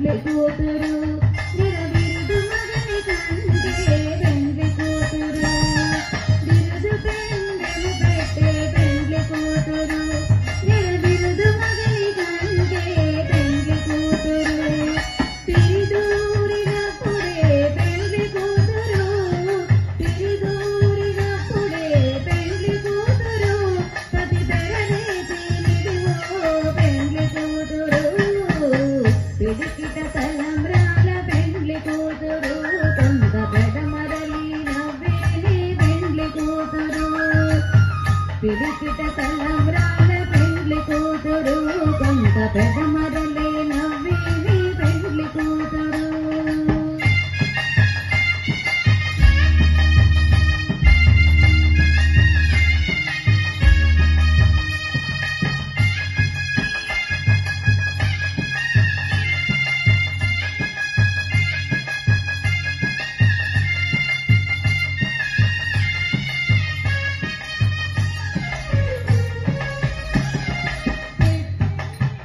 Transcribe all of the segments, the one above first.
పెండ్లి కూతురు నిరవిరుదు మగని కంటే పెండ్లి కూతురు బిరుదు పెండెలు పెట్టే పెండ్లి కూతురు నిరవిరుదు మగని కంటే పెండ్లి కూతురు పిరిదూరినప్పుడే పెండ్లి కూతురు పిరిదూరినప్పుడే పెండ్లి కూతురు పతి పెరనేసి నిడివో పెండ్లి కూతురు పిడికిట తలంబ్రాల పెండ్లి కూతురు కొంత పెడమరలి నవ్వేని పెండ్లి కూతురు పిడికిట తలంబ్రాల పెండ్లి కూతురు కొంత పెడమరలి నవ్వేని పెండ్లి కూతురు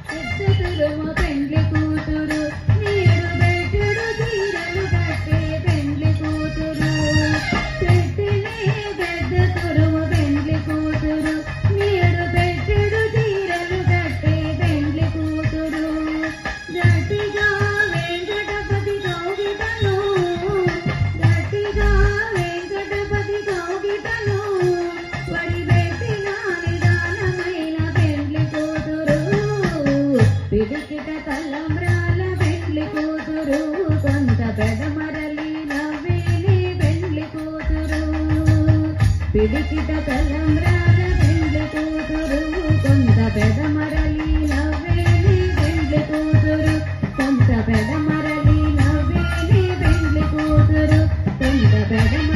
పెద్దతురుము పెండ్లి కూతురు నీడు బెట్టుడు చీరలు కట్టే పెండ్లి కూతురు పెట్టినే పెద్దతురుము పెండ్లి కూతురు నీడు బెట్టుడు చీరలు కట్టే పెండ్లి కూతురు గట్టిగా వెంకటపతి కౌగిటను గట్టిగా వెంకటపతి కౌగిటను వడిబెట్టిన నిదానమైన పెండ్లి కూతురు పిడికిట తలంబ్రాల పెండ్లి కూతురు కొంత పెడమరలి నవ్వేని పెండ్లి కూతురు పిడికిట తలంబ్రాల పెండ్లి కూతురు కొంత పెడమరలి నవ్వేని పెండ్లి కూతురు కొంత పెడమరలి నవ్వేని పెండ్లి కూతురు కొంత పెడ